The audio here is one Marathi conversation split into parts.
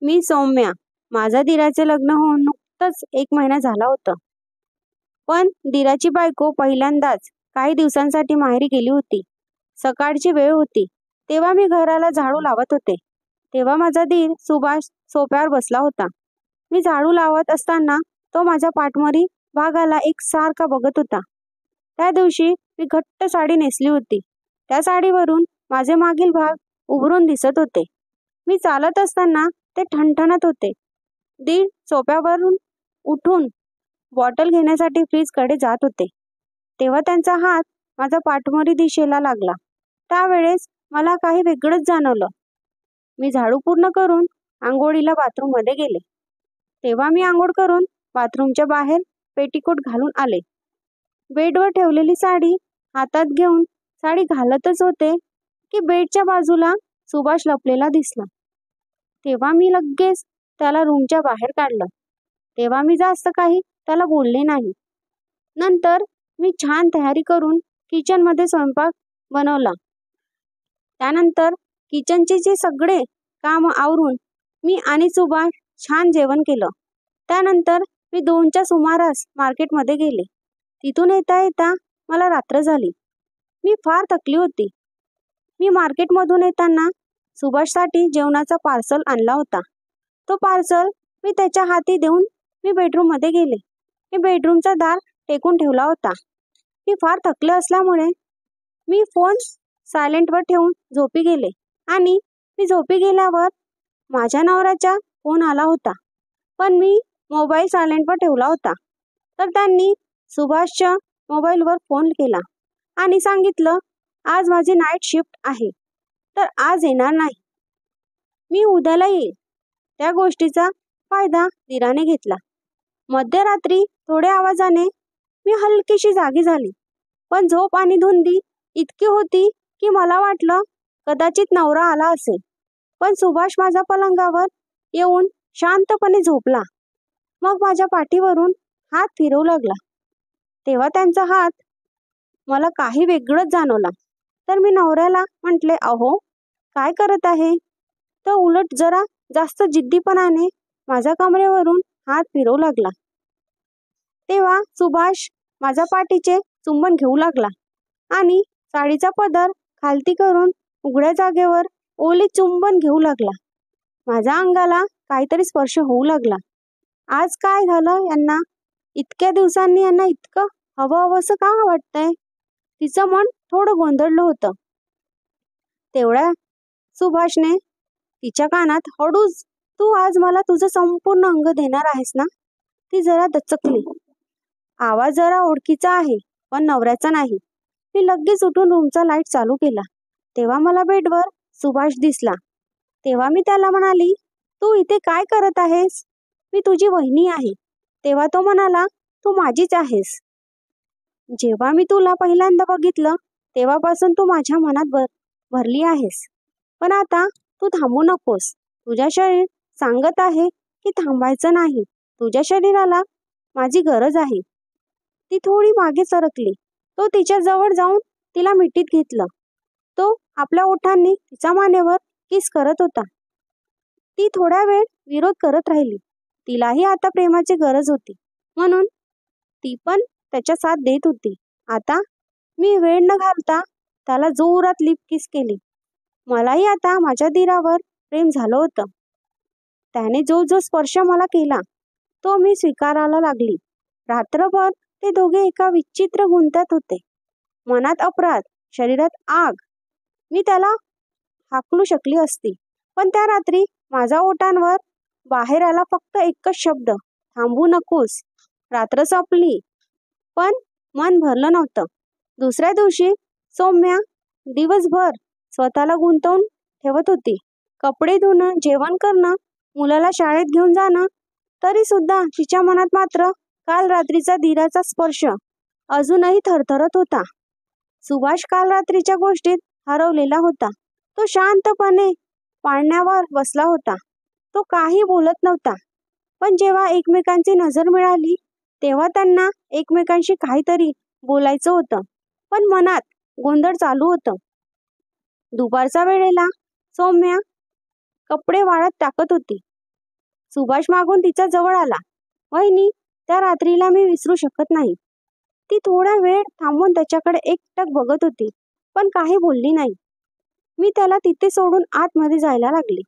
मी सौम्या. माझा दीराचे लग्न होऊन नुकतंच 1 महिना झाला होता. पण दीराची बायको पहिल्यांदाच काही दिवसांसाठी माहेरी गेली होती. सकाळची वेळ होती. तेव्हा मी घराला झाडू लावत होते. तेव्हा माझा दीर सुभाष सोफ्यावर बसला होता. मी झाडू लावत असताना तो माझ्या पाठमोरी भागाला एकसारखा बघत होता. त्या दिवशी मी घट्ट साडी नेसली होती. त्या साडीवरून माझे मागील भाग उभरून दिसत होते. मी चालत असताना ते ठणठणत होते. दीर सोफ्यावरून उठून बॉटल घेण्यासाठी फ्रीजकडे जात होते. तेव्हा त्यांचा हात माझ्या पाठमोरी दिशेला लागला. त्यावेळेस मला काही वेगळंच जाणवलं. मी झाडू पूर्ण करून आंघोळीला बाथरूममध्ये गेले. तेव्हा मी आंघोळ करून बाथरूमच्या बाहेर पेटीकोट घालून आले. बेडवर ठेवलेली साडी हातात घेऊन साडी घालतच होते की बेडच्या बाजूला सुभाष लपलेला दिसला. तेव्हा मी लगेच त्याला रूमच्या बाहेर काढलं. तेव्हा मी जास्त काही त्याला बोलले नाही. नंतर मी छान तयारी करून किचनमध्ये स्वयंपाक बनवला. त्यानंतर किचनचे जे सगळे काम आवरून मी आणि सुभाष छान जेवण केलं. त्यानंतर मी 2च्या सुमारास मार्केटमध्ये गेले. तिथून येता येता मला रात्र झाली. मी फार थकली होती. मी मार्केटमधून येताना सुभाषसाठी जेवणाचा पार्सल आणला होता. तो पार्सल मी त्याच्या हाती देऊन मी बेडरूममध्ये गेले. मी बेडरूमचा दार टेकून ठेवला होता. मी फार थकले असल्यामुळे मी फोन सायलेंटवर ठेवून झोपी गेले आणि मी झोपी गेल्यावर माझ्या नवऱ्याचा फोन आला होता. पण मी मोबाईल सायलेंटवर ठेवला होता. तर त्यांनी सुभाषच्या मोबाईलवर फोन केला आणि सांगितलं, आज माझी नाईट शिफ्ट आहे, तर आज येणार नाही. मी उद्याला येईल. त्या गोष्टीचा फायदा दीराने घेतला. मध्यरात्री थोड्या आवाजाने मी हलकीशी जागी झाली. पण झोप आणि धुंदी इतकी होती की मला वाटलं कदाचित नवरा आला असेल. पण सुभाष माझ्या पलंगावर येऊन शांतपणे झोपला. मग माझ्या पाठीवरून हात फिरवू लागला. तेव्हा त्यांचा हात मला काही वेगळंच जाणवला. तर मी नवऱ्याला म्हटले, अहो काय करत आहे? तर उलट जरा जास्त जिद्दीपणाने माझ्या कमरेवरून हात फिरवू लागला. तेव्हा सुभाष माझ्या पाठीचे चुंबन घेऊ लागला आणि साडीचा पदर खालती करून उघड्या जागेवर ओले चुंबन घेऊ लागला. माझ्या अंगाला काहीतरी स्पर्श होऊ लागला. आज काय झालं यांना? इतक्या दिवसांनी यांना इतकं हवं हवंसं का वाटतंय? तिचं मन थोडं गोंधळलं होतं. तेवढ्या सुभाषने तिच्या कानात हळूच, तू आज मला तुझं संपूर्ण अंग देणार आहेस ना? ती जरा दचकली. आवाज जरा ओळखीचा आहे, पण नवऱ्याचा नाही. मी लगेच उठून रूमचा लाईट चालू केला. तेव्हा मला बेडवर सुभाष दिसला. तेव्हा मी त्याला म्हणाली, तू इथे काय करत आहेस? मी तुझी वहिनी आहे. तेव्हा तो म्हणाला, तू माझीच आहेस. जेव्हा मी तुला पहिल्यांदा बघितलं तेव्हापासून तू माझ्या मनात भरली आहेस. पण आता तू थांबू नकोस. तुझ्या शरीर सांगत आहे की थांबायचं नाही. तुझ्या शरीराला माझी गरज आहे. ती थोडी मागे सरकली. तो तिच्या जवळ जाऊन तिला मिठीत घेतलं. तो आपल्या ओठांनी तिच्या मानेवर किस करत होता. ती थोडा वेळ विरोध करत राहिली. तिलाही आता प्रेमाची गरज होती, म्हणून ती पण त्याच्या साथ देत होती. आता मी वेळ न घालता त्याला जोरात लिप किस केली. मलाही आता माझ्या दीरावर प्रेम झालं होतं. त्याने जो जो स्पर्श मला केला तो मी स्वीकारायला लागली. रात्रभर ते दोघे एका विचित्र गुंत्यात होते. मनात अपराध, शरीरात आग. मी त्याला हाकलू शकली असती, पण त्या रात्री माझ्या ओठांवर बाहेर आला फक्त एकच शब्द, थांबू नकोस. रात्र संपली, पण मन भरलं नव्हतं. दुसऱ्या दिवशी सौम्या दिवसभर स्वतःला गुंतवून ठेवत होती. कपडे धुणं, जेवण करणं, मुलाला शाळेत घेऊन जाणं. तरी सुद्धा तिच्या मनात मात्र काल रात्रीचा दीराचा स्पर्श अजूनही थरथरत होता. सुभाष काल रात्रीच्या गोष्टीत हरवलेला होता. तो शांतपणे पाळण्यावर बसला होता. तो काही बोलत नव्हता. पण जेव्हा एकमेकांची नजर मिळाली तेव्हा त्यांना एकमेकांशी काहीतरी बोलायचं होतं, पण मनात गोंधळ चालू होतं. दुपारच्या वेळेला सौम्या कपडे वाळत टाकत होती. सुभाष मागून तिच्या जवळ आला. वहिनी, त्या रात्रीला मी विसरू शकत नाही. ती थोडा वेळ थांबून त्याच्याकडे एकटक बघत होती, पण काही बोलली नाही. मी त्याला तिथे सोडून आतमध्ये जायला लागले.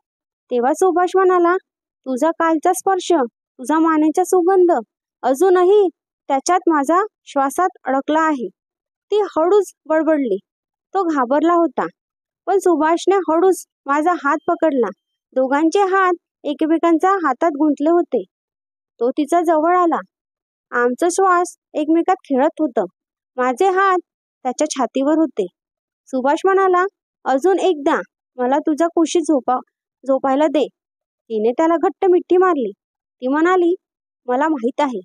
तेव्हा सुभाष म्हणाला, तुझा कालचा स्पर्श, तुझा मानेचा सुगंध अजूनही त्याच्यात माझा श्वासात अडकला आहे. ती हळूच बडबडली. तो घाबरला होता, पण सुभाषने हळूच माझा हात पकडला. दोघांचे हात एकमेकांच्या हातात गुंतले होते. तो तिचा जवळ आला. आमचं श्वास एकमेकात खेळत होतं. माझे हात त्याच्या छातीवर होते. सुभाष म्हणाला, अजून एकदा मला तुझ्या कुशीत झोपायला दे. तिने त्याला घट्ट मिठी मारली. ती म्हणाली, मला माहित आहे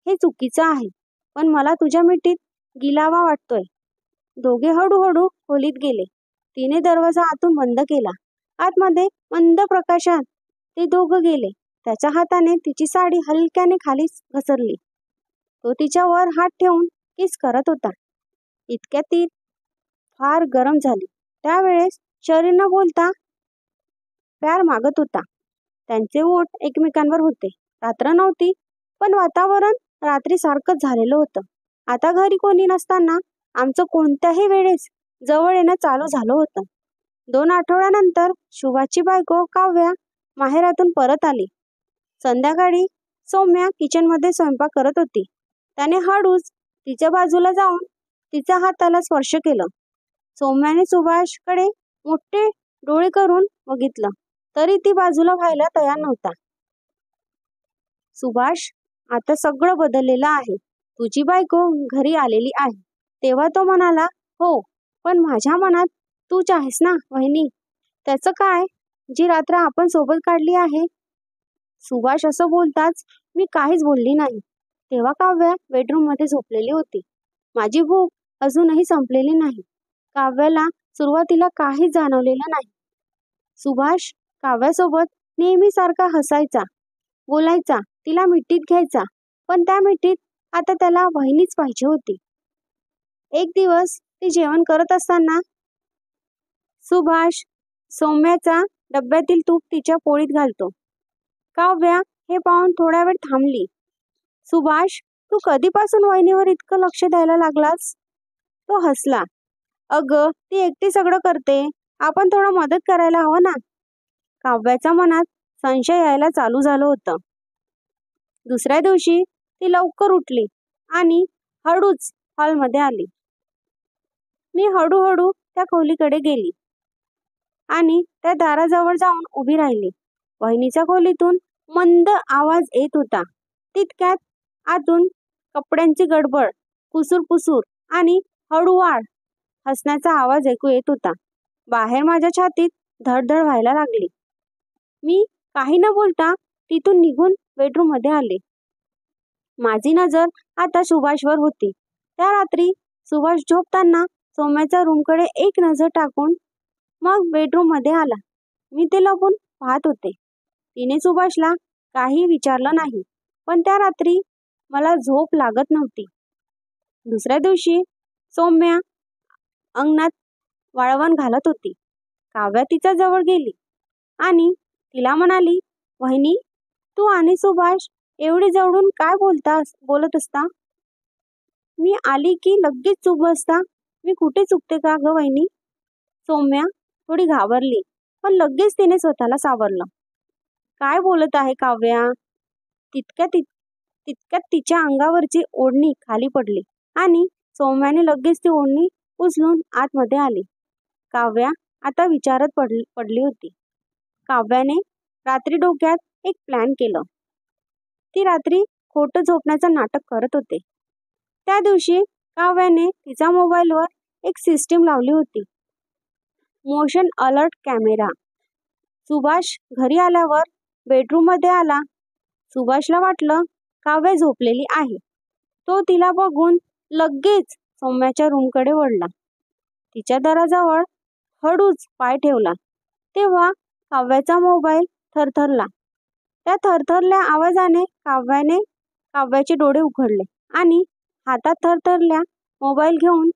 हे चुकीचं आहे, पण मला तुझ्या मिठीत गिलावा वाटतोय. दोघे हळूहळू खोलीत गेले. तिने दरवाजा आतून बंद केला. आतमध्ये मंद प्रकाशात ते दोघं गेले. त्याच्या हाताने तिची साडी हलक्याने खाली घसरली. तो तिच्यावर हात ठेवून किस करत होता. इतक्यात ती फार गरम झाली. त्यावेळेस शरीर न बोलता प्यार मागत होता. त्यांचे ओठ एकमेकांवर होते. रात्र नव्हती, पण वातावरण रात्रीसारखंच झालेलं होतं. आता घरी कोणी नसताना आमचं कोणत्याही वेळेस जवळ येणं चालू झालं होतं. 2 आठवड्यानंतर शुभाची बायको काव्या माहेरातून परत आली. संध्याकाळी सौम्या किचनमध्ये स्वयंपाक करत होती. त्याने हळूच तिच्या बाजूला जाऊन तिच्या हाताला स्पर्श केलं. सौम्याने सुभाषकडे मोठे डोळे करून बघितलं, तरी ती बाजूला व्हायला तयार नव्हता. सुभाष, आता सगळं बदललेलं आहे. तुझी बायको घरी आलेली आहे. तेव्हा तो म्हणाला, हो, पण माझ्या मनात तूच आहेस ना वहिनी. त्याचं काय, जी रात्र आपण सोबत काढली आहे. सुभाष असं बोलताच मी काहीच बोलली नाही. तेव्हा काव्या बेडरूम मध्ये झोपलेली होती. माझी भूक अजूनही संपलेली नाही. काव्याला सुरुवातीला काहीच जाणवलेलं नाही. सुभाष काव्यासोबत नेहमीसारखा हसायचा, बोलायचा, तिला मिठीत घ्यायचा, पण त्या मिठीत आता त्याला वहिनीच पाहिजे होती. एक दिवस ती जेवण करत असताना सुभाष सौम्याचा डब्यातील तूप तिच्या पोळीत घालतो. काव्या हे पाहून थोडा वेळ थांबली. सुभाष, तू कधीपासून वहिनीवर इतकं लक्ष द्यायला लागलास? तो हसला. अगं, ती एकटी सगळं करते, आपण थोडं मदत करायला हवं ना. काव्याच्या मनात संशय यायला चालू झालं होतं. दुसऱ्या दिवशी ती लवकर उठली आणि हळूच हॉलमध्ये आली. मी हळूहळू त्या खोलीकडे गेली आणि त्या दाराजवळ जाऊन उभी राहिली. वहिनीच्या खोलीतून मंद आवाज येत होता. तितक्यात आतून कपड्यांची गडबड, कुसूर आणि हळूवार हसण्याचा आवाज ऐकू येत होता. बाहेर माझ्या छातीत धडधड व्हायला लागली. मी काही न बोलता तिथून निघून बेडरूम मध्ये आले. माझी नजर आता सुभाषवर होती. त्या रात्री सुभाष झोपताना सौम्याच्या रूमकडे एक नजर टाकून मग बेडरूम मध्ये आला. मी ते लपून पाहत होते. तिने सुभाषला काही विचारलं नाही, पण त्या रात्री मला झोप लागत नव्हती. दुसऱ्या दिवशी सौम्या अंगणात वाळवण घालत होती. काव्या तिच्या जवळ गेली आणि तिला म्हणाली, वहिनी, तू आणि सुभाष एवढे जवळून काय बोलत असता? मी आली की लगेच चूप बसता. मी कुठे चुकते का ग वहिनी? सौम्या थोडी घाबरली, पण लगेच तिने स्वतःला सावरलं. काय बोलत आहे काव्या? तितक्यात तिच्या अंगावरची ओढणी खाली पडली आणि सौम्याने लगेच ती ओढणी उचलून आतमध्ये आली. काव्या आता विचारत पडली होती. काव्याने रात्री डोक्यात एक प्लॅन केलं. ती रात्री खोटं झोपण्याचं नाटक करत होते. त्या दिवशी काव्याने तिच्या मोबाईलवर एक सिस्टीम लावली होती, मोशन अलर्ट कॅमेरा. सुभाष घरी आल्यावर बेडरूम मध्ये आला. सुभाषला वाटलं काव्या झोपलेली आहे. तो तिला बघून लगेच सौम्याच्या रूमकडे वळला. तिच्या दाराजवळ हळूच पाय ठेवला. तेव्हा काव्याचा मोबाईल थरथरला. त्या थरथरल्या आवाजाने काव्याचे डोळे उघडले आणि हातात थरथरल्या मोबाईल घेऊन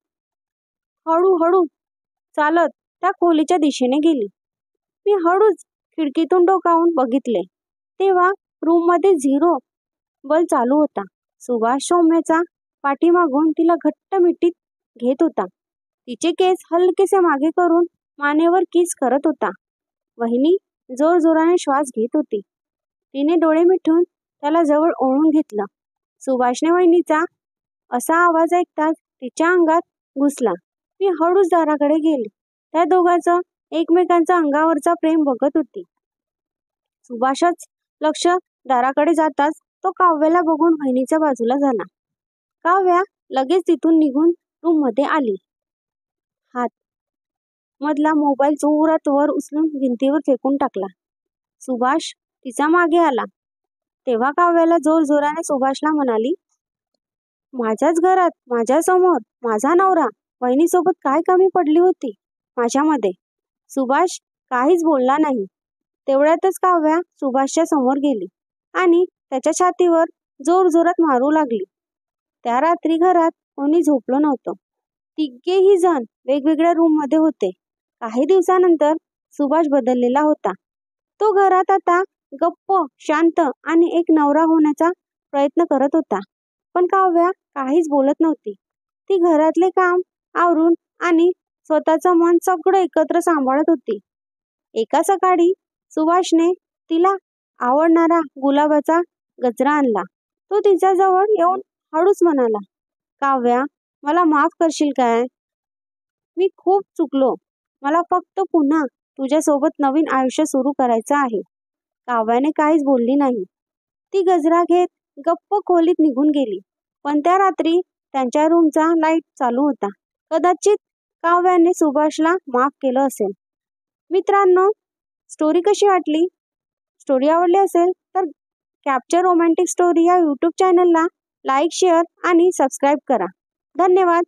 हळूहळू चालत त्या खोलीच्या दिशेने गेली. मी हळूच खिडकीतून डोकावून बघितले. तेव्हा रूममध्ये 0 बल्ब चालू होता. सुभाष सौम्याचा पाठीमागून तिला घट्ट मिठीत घेत होता. तिचे केस हलकेसे मागे करून मानेवर किस करत होता. वहिनी जोरजोराने श्वास घेत होती. तिने डोळे मिटून त्याला जवळ ओढून घेतलं. सुभाषने वहिनीचा असा आवाज ऐकताच तिच्या अंगात घुसला. मी हळूच दाराकडे गेले. त्या दोघांचं एकमेकांचा अंगावरचा प्रेम बघत होती. सुभाषच लक्ष दाराकडे जाताच तो काव्याला बघून वहिनीच्या बाजूला झाला. काव्या लगेच तिथून निघून रूम मध्ये आली. हात मधला मोबाईल जोरात वर उचलून भिंतीवर फेकून टाकला. सुभाष तिचा मागे आला. तेव्हा काव्याला जोरजोराने सुभाषला म्हणाली, माझ्याच घरात, माझ्या समोर माझा नवरा, वहिनीसोबत काय कमी पडली होती माझ्यामध्ये? सुभाष काहीच बोलला नाही. तेवढ्यातच काव्या सुभाषच्या समोर गेली आणि त्याच्या छातीवर जोरजोरात मारू लागली. त्या रात्री घरात कोणी झोपलं नव्हतं. तिघेही जण वेगवेगळ्या रूम मध्ये होते. काही दिवसानंतर सुभाष बदललेला होता. तो घरात आता गप्प, शांत आणि एक नवरा होण्याचा प्रयत्न करत होता. पण काव्या काहीच बोलत नव्हती. ती घरातले काम आवरून आणि स्वतःचं मन सगळं एकत्र सांभाळत होती. एका सकाळी सुभाषने तिला आवडणारा गुलाबाचा गजरा आणला. तो तिच्याजवळ येऊन हळूच म्हणाला, काव्या, मला माफ करशील काय? मी खूप चुकलो. मला फक्त पुन्हा तुझ्यासोबत नवीन आयुष्य सुरू करायचं आहे. काव्याने काहीच बोलली नाही. ती गजरा घेत गप्प खोलीत निघून गेली. पण त्या रात्री त्यांच्या रूमचा लाईट चालू होता. कदाचित काव्याने सुभाषला माफ केलं असेल. मित्रांनो, स्टोरी कशी वाटली? स्टोरी आवडली असेल तर कॅप्चर रोमॅन्टिक स्टोरी या यूट्यूब चॅनलला लाईक, शेअर आणि सबस्क्राईब करा. धन्यवाद.